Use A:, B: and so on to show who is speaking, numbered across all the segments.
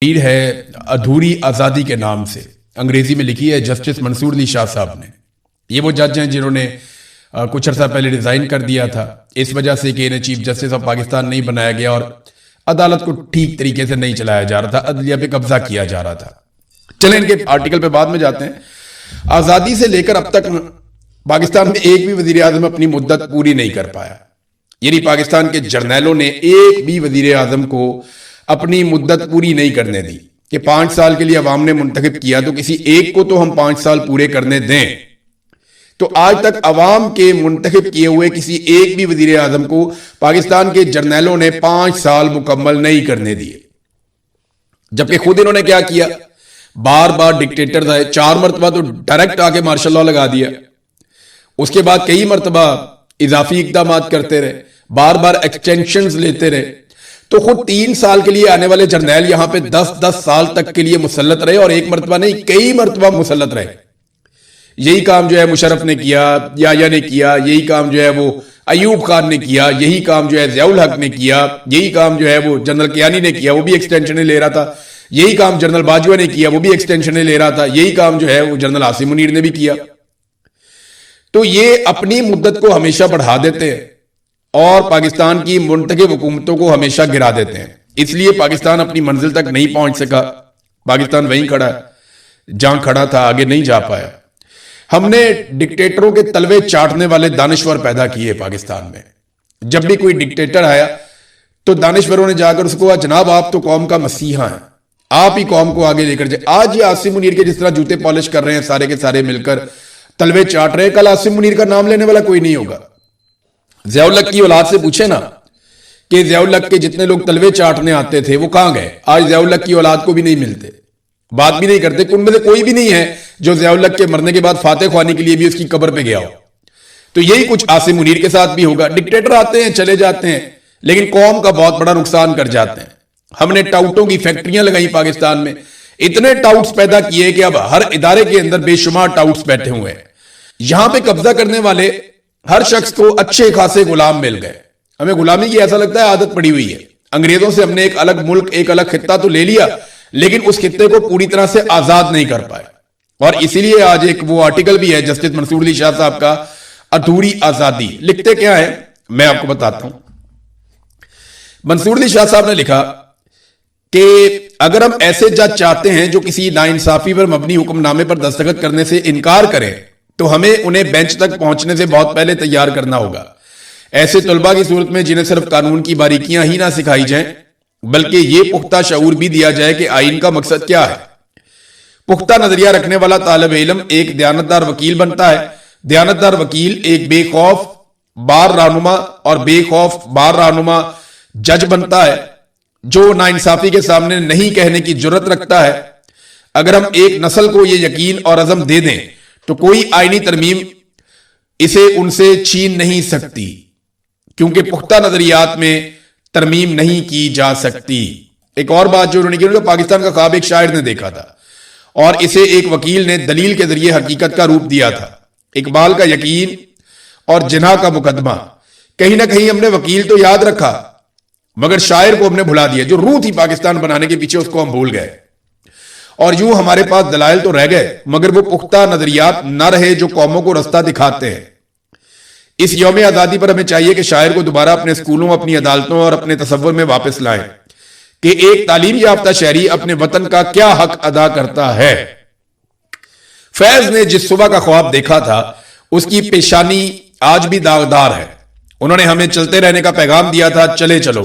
A: तहरीर है अधूरी आज़ादी के नाम से, अंग्रेजी में लिखी है जस्टिस मंसूर अली शाह साहब ने। ये वो जज हैं जिन्होंने कुछ अर्सा पहले रिजाइन कर दिया था इस वजह से कि इन्हें चीफ जस्टिस ऑफ पाकिस्तान नहीं बनाया गया और अदालत को ठीक तरीके से नहीं चलाया जा रहा था, अदलिया पे कब्जा किया जा रहा था। चलें इनके आर्टिकल पे बाद में जाते हैं। आज़ादी से लेकर अब तक पाकिस्तान में एक भी वजीर आजम अपनी मुद्दत पूरी नहीं कर पाया, यानी पाकिस्तान के जर्नैलों ने एक भी वजीर आजम को अपनी मुद्दत पूरी नहीं करने दी कि 5 साल के लिए अवाम ने मुंतखब किया तो किसी एक को तो हम 5 साल पूरे करने दें। तो आज तक अवाम के मुंतखब किए हुए किसी एक भी वजीर आजम को पाकिस्तान के जर्नैलों ने 5 साल मुकम्मल नहीं करने दिए, जबकि खुद इन्होंने क्या किया, बार बार डिक्टेटर्स आए, 4 मरतबा तो डायरेक्ट आके मार्शल लॉ लगा दिया, उसके बाद कई मरतबा इजाफी इकदाम करते रहे, बार बार एक्सटेंशन लेते रहे। तो खुद 3 साल के लिए आने वाले जर्नैल यहां पे 10-10 साल तक के लिए मुसल्लत रहे और एक मरतबा नहीं कई मरतबा मुसल्लत रहे। यही काम जो है मुशर्रफ ने किया, याया ने किया, यही काम जो है वो अयूब खान ने किया, यही काम जो है ज़ियाउल हक ने किया, यही काम जो है वो जनरल कियानी ने किया, वो भी एक्सटेंशन ले रहा था, यही काम जनरल बाजवा ने किया, वो भी एक्सटेंशन ले रहा था, यही काम जो है वो जनरल आसिम मुनीर ने भी किया। तो ये अपनी मुद्दत को हमेशा बढ़ा देते हैं और पाकिस्तान की मुंतखब हुकूमतों को हमेशा गिरा देते हैं, इसलिए पाकिस्तान अपनी मंजिल तक नहीं पहुंच सका। पाकिस्तान वहीं खड़ा है जहां खड़ा था, आगे नहीं जा पाया। हमने डिक्टेटरों के तलवे चाटने वाले दानिश्वर पैदा किए पाकिस्तान में। जब भी कोई डिक्टेटर आया तो दानिश्वरों ने जाकर उसको कहा, जनाब आप तो कौम का मसीहा हैं, आप ही कौम को आगे लेकर जाए। आज ये आसिम मुनीर के जिस तरह जूते पॉलिश कर रहे हैं, सारे के सारे मिलकर तलवे चाट रहे हैं, कल आसिम मुनीर का नाम लेने वाला कोई नहीं होगा। ज़ियाउल हक की औलाद से पूछे ना कि ज़ियाउल हक के जितने लोग तलवे चाटने आते थे वो कहां गए। आज ज़ियाउल हक की औलाद को भी नहीं मिलते, बात भी नहीं करते। उनमें से कोई भी नहीं है जो ज़ियाउल हक के मरने के बाद फातेह ख्वानी के लिए भी उसकी कब्र पे गया हो। तो यही कुछ आसिम मुनीर के साथ भी होगा। डिक्टेटर आते हैं चले जाते हैं, लेकिन कौम का बहुत बड़ा नुकसान कर जाते हैं। हमने टाउटों की फैक्ट्रियां लगाई पाकिस्तान में, इतने टाउट्स पैदा किए कि अब हर इदारे के अंदर बेशुमार टाउट्स बैठे हुए हैं। यहां पे कब्जा करने वाले हर शख्स को अच्छे खासे गुलाम मिल गए। हमें गुलामी की ऐसा लगता है आदत पड़ी हुई है। अंग्रेजों से हमने एक अलग मुल्क, एक अलग खित्ता तो ले लिया, लेकिन उस खित्ते को पूरी तरह से आजाद नहीं कर पाए। और इसीलिए आज एक वो आर्टिकल भी है जस्टिस मंसूर अली शाह साहब का, अधूरी आजादी। लिखते क्या है मैं आपको बताता हूं। मंसूर अली शाह साहब ने लिखा कि अगर हम ऐसे जज चाहते हैं जो किसी नाइंसाफी पर मबनी हुक्मनामे पर दस्तखत करने से इनकार करें तो हमें उन्हें बेंच तक पहुंचने से बहुत पहले तैयार करना होगा। ऐसे तलबा की सूरत में जिन्हें सिर्फ कानून की बारीकियां ही ना सिखाई जाएं, बल्कि यह पुख्ता शऊर भी दिया जाए कि आइन का मकसद क्या है। पुख्ता नजरिया रखने वाला तालिब इल्म एक दयानतदार वकील बनता है। दयानतदार वकील एक बेखौफ बार रहनुमा और बेखौफ बार रहनुमा जज बनता है जो नाइंसाफी के सामने नहीं कहने की जुर्रत रखता है। अगर हम एक नस्ल को यह यकीन और अज़म दे दें तो कोई आईनी तरमीम इसे उनसे छीन नहीं सकती, क्योंकि पुख्ता नजरियात में तरमीम नहीं की जा सकती। एक और बात जो उन्होंने की, पाकिस्तान का ख्वाब एक शायर ने देखा था और इसे एक वकील ने दलील के जरिए हकीकत का रूप दिया था। इकबाल का यकीन और जिन्हा का मुकदमा। कहीं ना कहीं हमने वकील तो याद रखा मगर शायर को हमने भुला दिया। जो रूह थी पाकिस्तान बनाने के पीछे उसको हम भूल गए और यूं हमारे पास दलाइल तो रह गए मगर वो पुख्ता नजरियात न रहे जो कौमों को रास्ता दिखाते हैं। इस यौम आजादी पर हमें चाहिए कि शायर को दोबारा अपने स्कूलों, अपनी अदालतों और अपने तसव्वुर में वापस लाएं कि एक तालीम याफ्ता शहरी अपने वतन का क्या हक अदा करता है। फैज ने जिस सुबह का ख्वाब देखा था उसकी पेशानी आज भी दागदार है। उन्होंने हमें चलते रहने का पैगाम दिया था, चले चलो,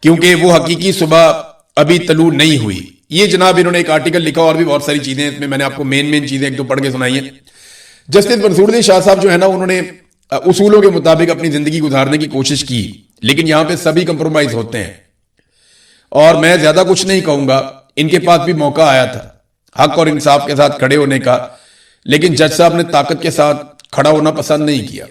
A: क्योंकि वो हकीकी सुबह अभी तलू नहीं हुई। ये जनाब इन्होंने एक आर्टिकल लिखा और भी बहुत सारी चीजें इसमें मैंने आपको मेन चीजें एक दो पढ़ के सुनाई है। जस्टिस मंसूर अली शाह साहब जो है ना, उन्होंने उसूलों के मुताबिक अपनी जिंदगी गुजारने की कोशिश की, लेकिन यहां पे सभी कंप्रोमाइज होते हैं और मैं ज्यादा कुछ नहीं कहूंगा। इनके पास भी मौका आया था हक और इंसाफ के साथ खड़े होने का, लेकिन जज साहब ने ताकत के साथ खड़ा होना पसंद नहीं किया।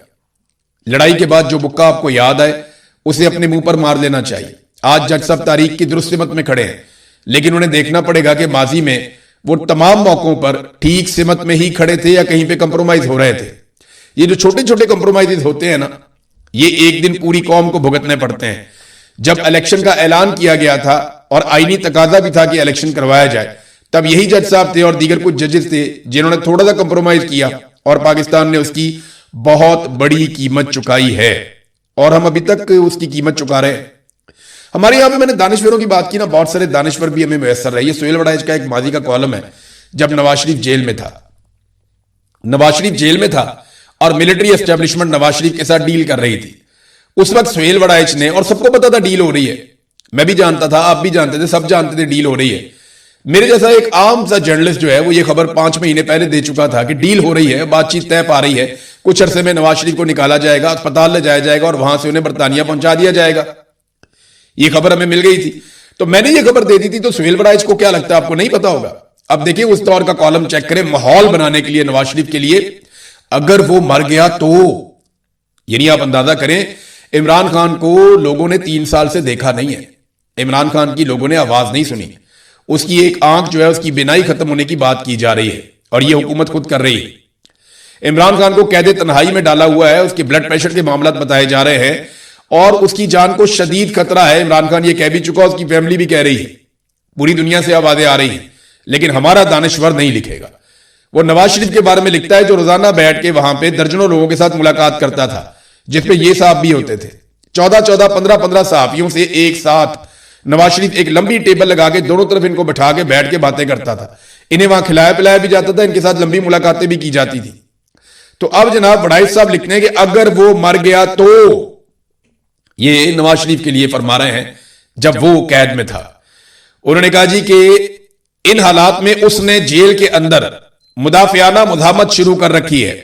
A: लड़ाई के बाद जो बुक्का आपको याद आए उसे अपने मुंह पर मार लेना चाहिए। आज जज साहब तारीख की दुरुस्त सिमत में खड़े हैं, लेकिन उन्हें देखना पड़ेगा कि माजी में वो तमाम मौकों पर ठीक सिमत में ही खड़े थे या कहीं पे कंप्रोमाइज हो रहे थे। ये जो छोटे छोटे कंप्रोमाइज होते हैं ना, ये एक दिन पूरी कौम को भुगतने पड़ते हैं। जब इलेक्शन का ऐलान किया गया था और आईनी तकाजा भी था कि इलेक्शन करवाया जाए, तब यही जज साहब थे और दीगर कुछ जजेस थे जिन्होंने थोड़ा सा कंप्रोमाइज किया और पाकिस्तान ने उसकी बहुत बड़ी कीमत चुकाई है और हम अभी तक उसकी कीमत चुका रहे हैं। हमारे यहां पे मैंने दानिश्वरों की बात की ना, बहुत सारे दानिश्वर भी हमें मैसर रहे। ये सुहेल वड़ाइच का एक माजी का कॉलम है, जब नवाज शरीफ जेल में था। नवाज शरीफ जेल में था और मिलिट्री एस्टेब्लिशमेंट नवाज शरीफ के साथ डील कर रही थी। उस वक्त सुहेल वड़ाइच ने, और सबको पता था डील हो रही है, मैं भी जानता था, आप भी जानते थे, सब जानते थे डील हो रही है। मेरे जैसा एक आम सा जर्नलिस्ट जो है वो ये खबर 5 महीने पहले दे चुका था कि डील हो रही है, बातचीत तय पा रही है, कुछ अरसे में नवाज शरीफ को निकाला जाएगा, अस्पताल ले जाया जाएगा और वहां से उन्हें बरतानिया पहुंचा दिया जाएगा। ये खबर हमें मिल गई थी, तो मैंने ये खबर दे दी थी। तो सुहेल वड़ाइच को क्या लगता है, आपको नहीं पता होगा? अब देखिए उस दौर का कॉलम चेक करें, माहौल बनाने के लिए नवाज शरीफ के लिए, अगर वो मर गया तो, यानी आप अंदाजा करें, इमरान खान को लोगों ने 3 साल से देखा नहीं है, इमरान खान की लोगों ने आवाज नहीं सुनी, उसकी एक आंख जो है उसकी बिनाई खत्म होने की बात की जा रही है और ये हुकूमत खुद कर रही है। इमरान खान को कैदे तन्हाई में डाला हुआ है, उसके ब्लड प्रेशर के मामला बताए जा रहे हैं और उसकी जान को शदीद खतरा है। इमरान खान ये कह भी चुका, उसकी फैमिली भी कह रही है, पूरी दुनिया से आवाजें आ रही हैं, लेकिन हमारा दानिश्वर नहीं लिखेगा। वो नवाज शरीफ के बारे में लिखता है जो रोजाना बैठ के वहां पे दर्जनों लोगों के साथ मुलाकात करता था, जिसपे ये साहब भी होते थे। 14-14, 15-15 सहाफियों से एक साथ नवाज शरीफ एक लंबी टेबल लगा के दोनों तरफ इनको बैठा के बैठ के बातें करता था। इन्हें वहां खिलाया पिलाया भी जाता था, इनके साथ लंबी मुलाकातें भी की जाती थी। तो अब जनाब वड़ाइच साहब लिखते हैं कि अगर वो मर गया तो, ये नवाज शरीफ के लिए फरमा रहे हैं जब वो कैद में था। उन्होंने कहा जी कि इन हालात में उसने जेल के अंदर मुदाफियाना मुजामत शुरू कर रखी है।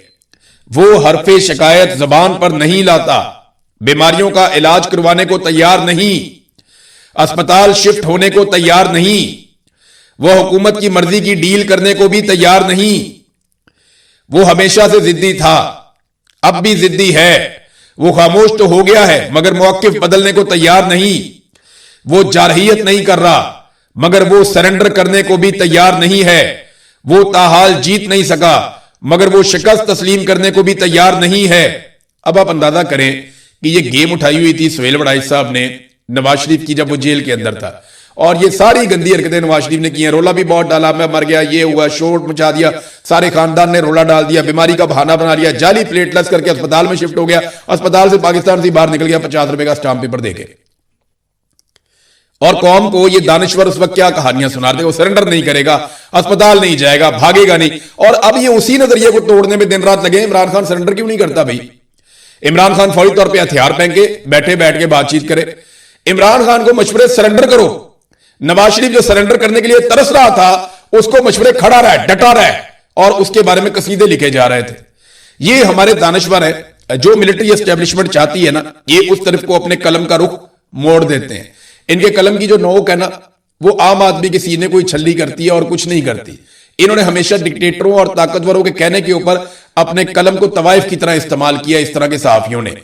A: वो हरफे शिकायत जबान पर नहीं लाता, बीमारियों का इलाज करवाने को तैयार नहीं, अस्पताल शिफ्ट होने को तैयार नहीं, वो हुकूमत की मर्जी की डील करने को भी तैयार नहीं। वो हमेशा से जिद्दी था, अब भी जिद्दी है। वो खामोश तो हो गया है मगर मौक़िफ़ बदलने को तैयार नहीं। वो जारहियत नहीं कर रहा मगर वो सरेंडर करने को भी तैयार नहीं है। वो ताहाल जीत नहीं सका मगर वो शिकस्त तस्लीम करने को भी तैयार नहीं है। अब आप अंदाजा करें कि ये गेम उठाई हुई थी सुहेल वड़ाइच साहब ने नवाज शरीफ की जब वो जेल के अंदर था, और ये सारी गंदी हरकतें नवाज शरीफ ने की हैं। रोला भी बहुत डाला, मैं मर गया, ये हुआ, शोर मचा दिया, सारे खानदान ने रोला डाल दिया, बीमारी का बहाना बना लिया, जाली प्लेटलेस करके अस्पताल में शिफ्ट हो गया, अस्पताल से पाकिस्तान से बाहर निकल गया 50 रुपए का स्टाम्प पेपर देके। और कौम को ये दानिश्वर उस वक्त क्या कहानियां सुना रहे थे, वो सरेंडर नहीं करेगा, अस्पताल नहीं जाएगा, भागेगा नहीं। और अब ये उसी नजरिए को तोड़ने में दिन रात लगे। इमरान खान सरेंडर क्यों नहीं करता भाई? इमरान खान फौरी तौर पर हथियार पहन के बैठ के बातचीत करे। इमरान खान को मशवरे सरेंडर करो। नवाज शरीफ जो सरेंडर करने के लिए तरस रहा था, उसको मशवरे खड़ा रहा है, डटा रहा है और उसके बारे में कसीदे लिखे जा रहे थे। ये हमारे दानिश्वर है जो मिलिट्री एस्टेब्लिशमेंट चाहती है ना, ये उस तरफ को अपने कलम का रुख मोड़ देते हैं। इनके कलम की जो नोक है ना, वो आम आदमी के सीने को ही छल्ली करती है और कुछ नहीं करती। इन्होंने हमेशा डिक्टेटरों और ताकतवरों के कहने के ऊपर अपने कलम को तवाइफ की तरह इस्तेमाल किया इस तरह के सहाफियों ने,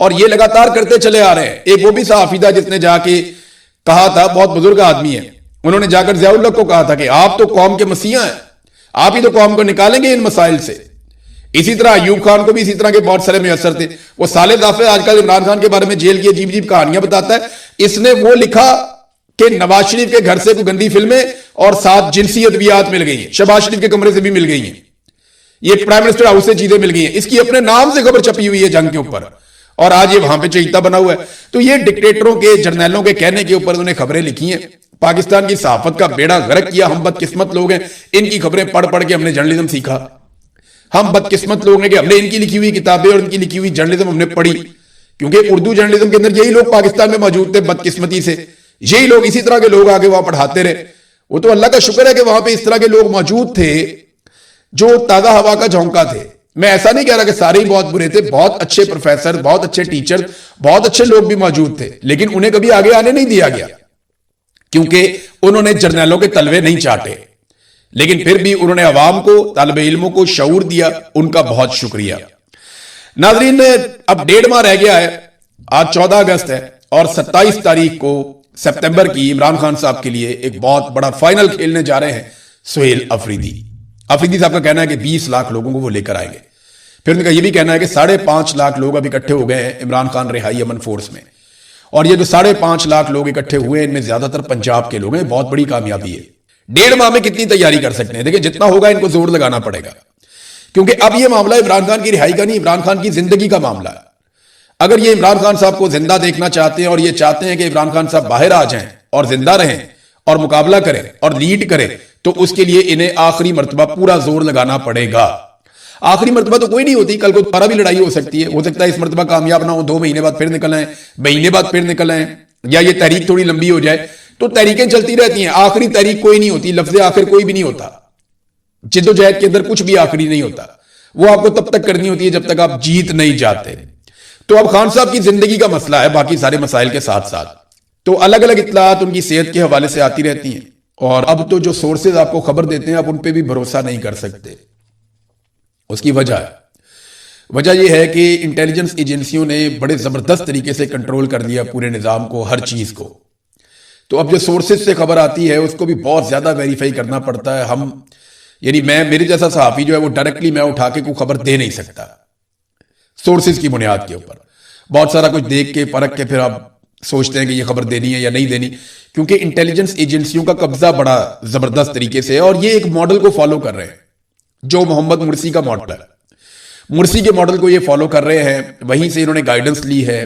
A: और ये लगातार करते चले आ रहे हैं। एक वो भी सहाफी था जिसने जाके कहा था, बहुत बुजुर्ग आदमी है, उन्होंने जाकर ज़ियाउल हक को कहा था कि आप तो कौम के मसीहा हैं, आप ही तो कौम को निकालेंगे इन मसाइल से। इसी तरह अयूब खान को भी इसी तरह के बहुत सारे मुयस्सर थे। वो साले दाफे आजकल इमरान खान के बारे में जेल की अजीब अजीब कहानियां बताता है। इसने वो लिखा कि नवाज शरीफ के घर से कोई गंदी फिल्में और 7 जिनसी अद्वियात मिल गई हैं, शहबाज शरीफ के कमरे से भी मिल गई हैं, ये प्राइम मिनिस्टर हाउस से चीजें मिल गई हैं। इसकी अपने नाम से खबर छपी हुई है जंग के ऊपर, और आज ये वहां पे चहीता बना हुआ है। तो ये डिक्टेटरों के, जर्नैलों के कहने के ऊपर उन्होंने खबरें लिखी हैं। पाकिस्तान की सहाफत का बेड़ा गर्क किया। हम बदकिस्मत लोग हैं, इनकी खबरें पढ़ पढ़ के हमने जर्नलिज्म सीखा। हम बदकिस्मत लोग हैं कि हमने इनकी लिखी हुई किताबें और इनकी लिखी हुई जर्नलिज्म हमने पढ़ी, क्योंकि उर्दू जर्नलिज्म के अंदर यही लोग पाकिस्तान में मौजूद थे बदकिस्मती से। यही लोग, इसी तरह के लोग आगे वहां पढ़ाते रहे। वो तो अल्लाह का शुक्र है कि वहां पे इस तरह के लोग मौजूद थे जो ताजा हवा का झोंका थे। मैं ऐसा नहीं कह रहा कि सारे ही बहुत बुरे थे, बहुत अच्छे प्रोफेसर, बहुत अच्छे टीचर, बहुत अच्छे लोग भी मौजूद थे, लेकिन उन्हें कभी आगे आने नहीं दिया गया क्योंकि उन्होंने जर्नैलों के तलवे नहीं चाटे। लेकिन फिर भी उन्होंने अवाम को, तालिब इल्मों को शऊर दिया, उनका बहुत शुक्रिया। नाजरीन, अब 1.5 माह रह गया है, आज 14 अगस्त है और 27 तारीख को सितंबर की इमरान खान साहब के लिए एक बहुत बड़ा फाइनल खेलने जा रहे हैं सुहेल अफरीदी। अफरीदी साहब का कहना है कि 20 लाख लोगों को वो लेकर आएंगे। फिर उनका यह भी कहना है कि 5.5 लाख लोग अब इकट्ठे हो गए हैं इमरान खान रिहाई अमन फोर्स में, और ये जो 5.5 लाख लोग इकट्ठे हुए हैं, इनमें ज्यादातर पंजाब के लोग हैं। बहुत बड़ी कामयाबी है। 1.5 माह में कितनी तैयारी कर सकते हैं? देखिए, जितना होगा इनको जोर लगाना पड़ेगा, क्योंकि अब ये मामला इमरान खान की रिहाई का नहीं, इमरान खान की जिंदगी का मामला है। अगर ये इमरान खान साहब को जिंदा देखना चाहते हैं और ये चाहते हैं कि इमरान खान साहब बाहर आ जाएं और जिंदा रहें और मुकाबला करें और लीड करें, तो उसके लिए इन्हें आखिरी मर्तबा पूरा जोर लगाना पड़ेगा। आखिरी मर्तबा तो कोई नहीं होती, कल को दोबारा भी लड़ाई हो सकती है। हो सकता है इस मर्तबा कामयाब ना हो, 2 महीने बाद फिर निकल आए, महीने बाद फिर निकल आए, या ये तहरीक थोड़ी लंबी हो जाए। तो तहरीकें चलती रहती हैं, आखिरी तहरीक कोई नहीं होती, लफ्ज़ आखिर कोई भी नहीं होता। जिद्दोजहद के अंदर कुछ भी आखिरी नहीं होता, वो आपको तब तक करनी होती है जब तक आप जीत नहीं जाते। तो अब खान साहब की जिंदगी का मसला है, बाकी सारे मसाइल के साथ साथ तो अलग अलग इत्तलात उनकी सेहत के हवाले से आती रहती हैं। और अब तो जो सोर्सेज आपको खबर देते हैं, आप उन पर भी भरोसा नहीं कर सकते। उसकी वजह यह है कि इंटेलिजेंस एजेंसियों ने बड़े जबरदस्त तरीके से कंट्रोल कर दिया पूरे निजाम को, हर चीज को। तो अब जो सोर्सेज से खबर आती है उसको भी बहुत ज्यादा वेरीफाई करना पड़ता है। हम यानी मेरे जैसा सहाफी जो है वो डायरेक्टली मैं उठा के कोई खबर दे नहीं सकता सोर्सेज की बुनियाद के ऊपर। बहुत सारा कुछ देख के परख के फिर आप सोचते हैं कि ये खबर देनी है या नहीं देनी, क्योंकि इंटेलिजेंस एजेंसियों का कब्जा बड़ा जबरदस्त तरीके से है और ये एक मॉडल को फॉलो कर रहे हैं जो मोहम्मद मुर्सी का मॉडल है। मुर्सी के मॉडल को ये फॉलो कर रहे हैं, वहीं से इन्होंने गाइडेंस ली है।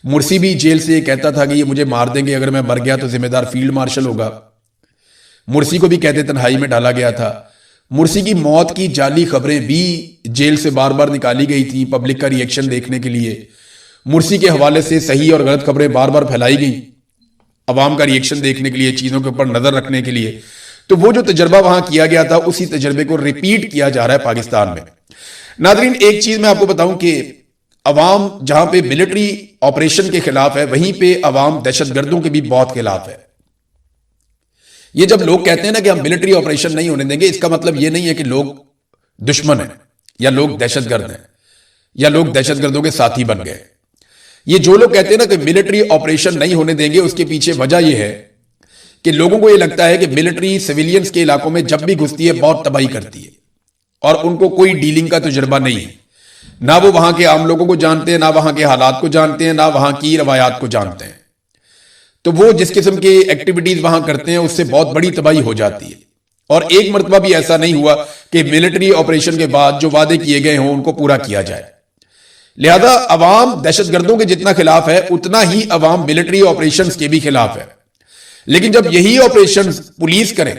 A: मुर्सी भी जेल से ये कहता था कि ये मुझे मार देंगे, अगर मैं मर गया तो जिम्मेदार फील्ड मार्शल होगा। मुर्सी को भी कहते तन्हाई में डाला गया था। मुर्सी की मौत की जाली खबरें भी जेल से बार बार निकाली गई थी पब्लिक का रिएक्शन देखने के लिए। मुर्सी के हवाले से सही और गलत खबरें बार बार फैलाई गई अवाम का रिएक्शन देखने के लिए, चीजों के ऊपर नजर रखने के लिए। तो वो जो तजर्बा वहां किया गया था, उसी तजर्बे को रिपीट किया जा रहा है पाकिस्तान में। नाज़रीन, एक चीज मैं आपको बताऊं कि अवाम जहां पे मिलिट्री ऑपरेशन के खिलाफ है, वहीं पे अवाम दहशतगर्दों के भी बहुत खिलाफ है। ये जब लोग कहते हैं ना कि हम मिलिट्री ऑपरेशन नहीं होने देंगे, इसका मतलब ये नहीं है कि लोग दुश्मन हैं या लोग दहशतगर्द हैं या लोग दहशतगर्दों के साथी बन गए। ये जो लोग कहते हैं ना कि मिलिट्री ऑपरेशन नहीं होने देंगे, उसके पीछे वजह यह है कि लोगों को यह लगता है कि मिलिट्री सिविलियंस के इलाकों में जब भी घुसती है बहुत तबाही करती है और उनको कोई डीलिंग का तजुर्बा नहीं है। ना वो वहां के आम लोगों को जानते हैं, ना वहां के हालात को जानते हैं, ना वहां की रवायात को जानते हैं। तो वो जिस किस्म की एक्टिविटीज वहां करते हैं उससे बहुत बड़ी तबाही हो जाती है। और एक मरतबा भी ऐसा नहीं हुआ कि मिलिट्री ऑपरेशन के बाद जो वादे किए गए हों उनको पूरा किया जाए। लिहाजा अवाम दहशतगर्दों के जितना खिलाफ है, उतना ही अवाम मिलिट्री ऑपरेशंस के भी खिलाफ है। लेकिन जब यही ऑपरेशन पुलिस करे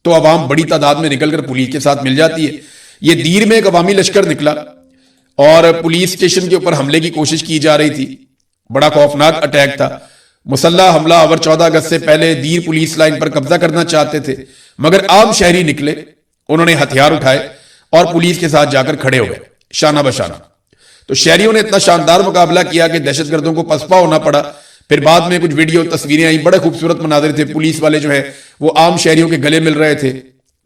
A: तो अवाम बड़ी तादाद में निकलकर पुलिस के साथ मिल जाती है। ये दीर में एक अवामी लश्कर निकला और पुलिस स्टेशन के ऊपर हमले की कोशिश की जा रही थी। बड़ा खौफनाक अटैक था, मुसल्ला हमला। और 14 अगस्त से पहले दीर पुलिस लाइन पर कब्जा करना चाहते थे, मगर आम शहरी निकले, उन्होंने हथियार उठाए और पुलिस के साथ जाकर खड़े हो गए शाना बशाना। तो शहरियों ने इतना शानदार मुकाबला किया कि दहशतगर्दों को पसपा होना पड़ा। फिर बाद में कुछ वीडियो तस्वीरें आई, बड़े खूबसूरत मनाजिर थे। पुलिस वाले जो है वो आम शहरियों के गले मिल रहे थे,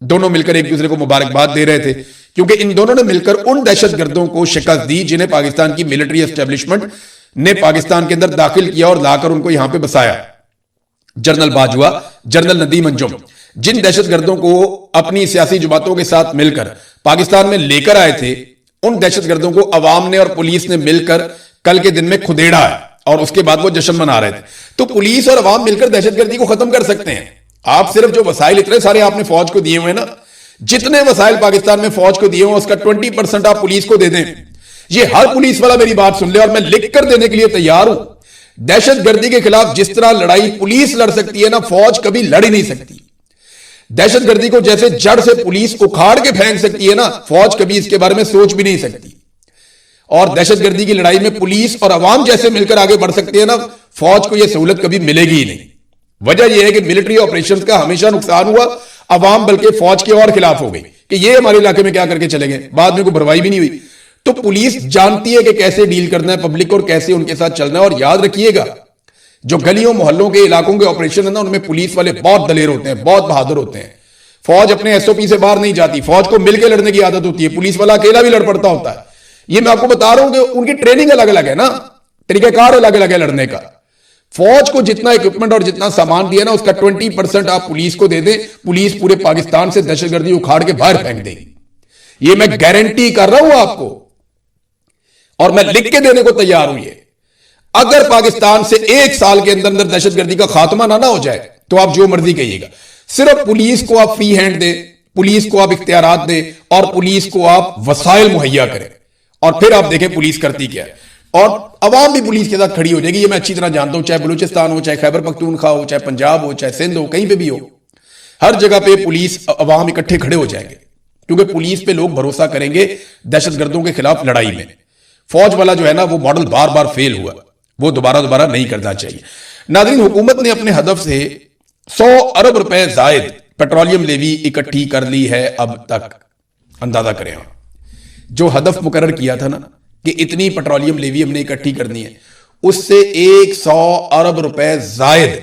A: दोनों मिलकर एक दूसरे को मुबारकबाद दे रहे थे, क्योंकि इन दोनों ने मिलकर उन दहशतगर्दों को शिकस्त दी जिन्हें पाकिस्तान की मिलिट्री एस्टेब्लिशमेंट ने पाकिस्तान के अंदर दाखिल किया और लाकर उनको यहां पे बसाया। जनरल बाजवा, जनरल नदीम अंजुम, जिन दहशतगर्दों को अपनी सियासी जमातों के साथ मिलकर पाकिस्तान में लेकर आए थे, उन दहशतगर्दों को अवाम ने और पुलिस ने मिलकर कल के दिन में खुदेड़ा है और उसके बाद वो जश्न मना रहे थे। तो पुलिस और अवाम मिलकर दहशतगर्दी को खत्म कर सकते हैं। आप सिर्फ जो वसाइल इतने सारे आपने फौज को दिए हुए ना, जितने वसाइल पाकिस्तान में फौज को दिए हुए उसका 20% आप पुलिस को दे दें। ये हर पुलिस वाला मेरी बात सुन ले और मैं लिख कर देने के लिए तैयार हूं। दहशतगर्दी के खिलाफ जिस तरह लड़ाई पुलिस लड़ सकती है ना, फौज कभी लड़ ही नहीं सकती। दहशतगर्दी को जैसे जड़ से पुलिस उखाड़ के फेंक सकती है ना, फौज कभी इसके बारे में सोच भी नहीं सकती। और दहशतगर्दी की लड़ाई में पुलिस और अवाम जैसे मिलकर आगे बढ़ सकती है ना, फौज को यह सहूलत कभी मिलेगी ही नहीं। वजह यह है कि मिलिट्री ऑपरेशंस का हमेशा नुकसान हुआ, अवाम बल्कि फौज के और खिलाफ हो गई कि ये हमारे इलाके में क्या करके चले गए, बाद में कोई भरवाई भी नहीं हुई। तो पुलिस जानती है कि कैसे डील करना है पब्लिक और कैसे उनके साथ चलना है। और याद रखिएगा, जो गलियों मोहल्लों के इलाकों के ऑपरेशन है ना, उनमें पुलिस वाले बहुत दलेर होते हैं, बहुत बहादुर होते हैं। फौज अपने एसओपी से बाहर नहीं जाती, फौज को मिलकर लड़ने की आदत होती है। पुलिस वाला अकेला भी लड़ पड़ता होता है। ये मैं आपको बता रहा हूं कि उनकी ट्रेनिंग अलग अलग है ना, तरीकाकार अलग अलग है लड़ने का। फौज को जितना इक्विपमेंट और जितना सामान दिया ना, उसका 20% आप पुलिस को दे दें, पुलिस पूरे पाकिस्तान से दहशतगर्दी उखाड़ के बाहर फेंक देगी। ये मैं गारंटी कर रहा हूं आपको और मैं लिख के देने को तैयार हूं। ये अगर पाकिस्तान से 1 साल के अंदर अंदर दहशतगर्दी का खात्मा ना हो जाए तो आप जो मर्जी कहिएगा, सिर्फ पुलिस को आप फ्री हैंड दें, पुलिस को आप इख्तियारात दें और पुलिस को आप वसाइल मुहैया करें, और फिर आप देखें पुलिस करती क्या है। और अवाम भी पुलिस के साथ खड़ी हो जाएगी, ये मैं अच्छी तरह जानता हूं, चाहे बलूचिस्तान हो, चाहे खैबर पख्तूनख्वा हो, चाहे पंजाब हो, चाहे सिंध हो, कहीं पे भी हो, हर जगह पे पुलिस अवाम इकट्ठे खड़े हो जाएंगे, क्योंकि पुलिस पे लोग भरोसा करेंगे दहशतगर्दों के खिलाफ लड़ाई में। फौज वाला जो है ना, वो मॉडल बार बार फेल हुआ, वो दोबारा नहीं करना चाहिए। नाज़रीन, हुकूमत ने अपने हदफ से 100 अरब रुपए जायद पेट्रोलियम लेवी इकट्ठी कर ली है अब तक। अंदाजा करें आप, जो हदफ मुकर्रर किया था ना कि इतनी पेट्रोलियम लेवी हमने इकट्ठी करनी है, उससे 100 अरब रुपए जायद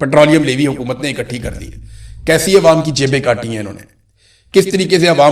A: पेट्रोलियम लेवी हुकूमत ने इकट्ठी कर दी है। कैसी अवाम की जेबें काटी हैं इन्होंने, किस तरीके से अवाम